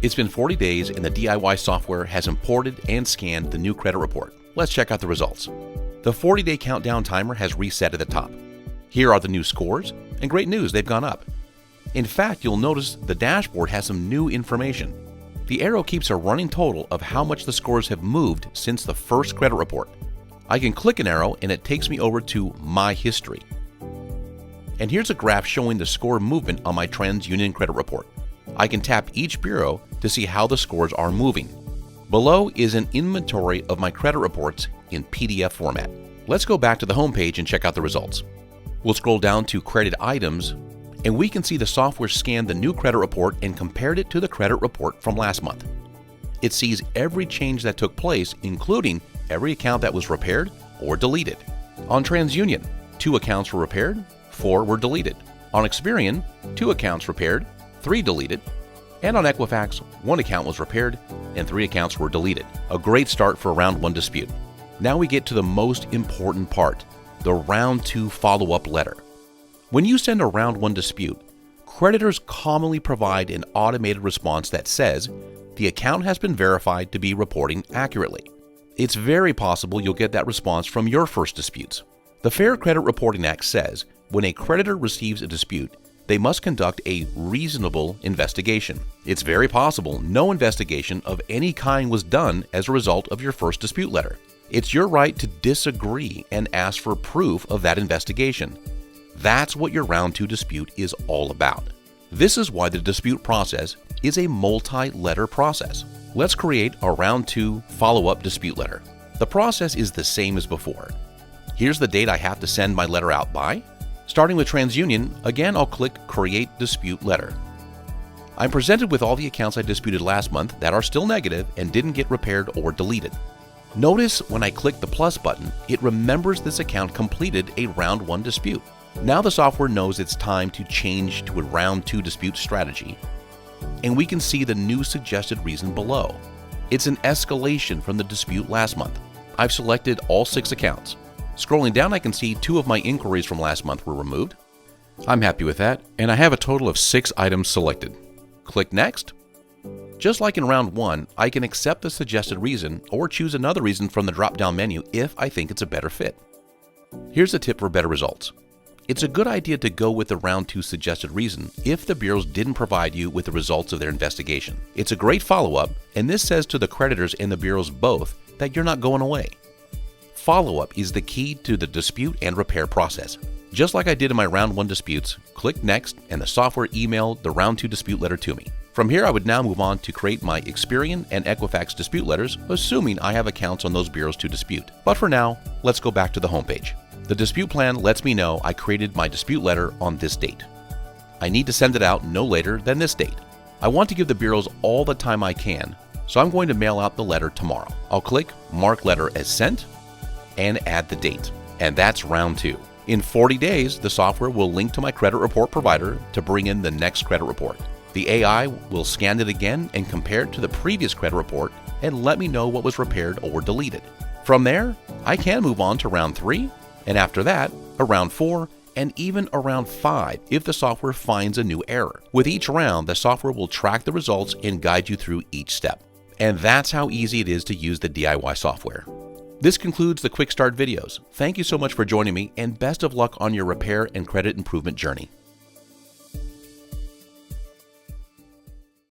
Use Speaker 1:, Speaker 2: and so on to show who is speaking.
Speaker 1: It's been 40 days and the DIY software has imported and scanned the new credit report. Let's check out the results. The 40-day countdown timer has reset at the top. Here are the new scores, and great news, they've gone up. In fact, you'll notice the dashboard has some new information. The arrow keeps a running total of how much the scores have moved since the first credit report. I can click an arrow and it takes me over to My History. And here's a graph showing the score movement on my TransUnion credit report. I can tap each bureau to see how the scores are moving. Below is an inventory of my credit reports in PDF format. Let's go back to the home page and check out the results. We'll scroll down to Credit Items, and we can see the software scanned the new credit report and compared it to the credit report from last month. It sees every change that took place, including every account that was repaired or deleted. On TransUnion, 2 accounts were repaired, 4 were deleted. On Experian, 2 accounts repaired, 3 deleted. And on Equifax, 1 account was repaired and 3 accounts were deleted. A great start for a round 1 dispute. Now we get to the most important part, the round 2 follow-up letter. When you send a round 1 dispute, creditors commonly provide an automated response that says, the account has been verified to be reporting accurately. It's very possible you'll get that response from your first disputes. The Fair Credit Reporting Act says when a creditor receives a dispute, they must conduct a reasonable investigation. It's very possible no investigation of any kind was done as a result of your first dispute letter. It's your right to disagree and ask for proof of that investigation. That's what your round 2 dispute is all about. This is why the dispute process is a multi-letter process. Let's create a round 2 follow-up dispute letter. The process is the same as before. Here's the date I have to send my letter out by. Starting with TransUnion, again I'll click Create Dispute Letter. I'm presented with all the accounts I disputed last month that are still negative and didn't get repaired or deleted. Notice when I click the plus button, it remembers this account completed a round 1 dispute. Now the software knows it's time to change to a round 2 dispute strategy, and we can see the new suggested reason below. It's an escalation from the dispute last month. I've selected all 6 accounts. Scrolling down, I can see 2 of my inquiries from last month were removed. I'm happy with that, and I have a total of 6 items selected. Click Next. Just like in round 1, I can accept the suggested reason or choose another reason from the drop-down menu if I think it's a better fit. Here's a tip for better results. It's a good idea to go with the round 2 suggested reason if the bureaus didn't provide you with the results of their investigation. It's a great follow-up, and this says to the creditors and the bureaus both that you're not going away. Follow-up is the key to the dispute and repair process. Just like I did in my round 1 disputes, click Next and the software emailed the round 2 dispute letter to me. From here, I would now move on to create my Experian and Equifax dispute letters, assuming I have accounts on those bureaus to dispute. But for now, let's go back to the homepage. The dispute plan lets me know I created my dispute letter on this date. I need to send it out no later than this date. I want to give the bureaus all the time I can, so I'm going to mail out the letter tomorrow. I'll click Mark Letter as Sent and add the date. And that's round 2. In 40 days, the software will link to my credit report provider to bring in the next credit report. The AI will scan it again and compare it to the previous credit report and let me know what was repaired or deleted. From there, I can move on to round 3, and after that, around 4, and even around 5 if the software finds a new error. With each round, the software will track the results and guide you through each step. And that's how easy it is to use the DIY software. This concludes the Quick Start videos. Thank you so much for joining me, and best of luck on your repair and credit improvement journey.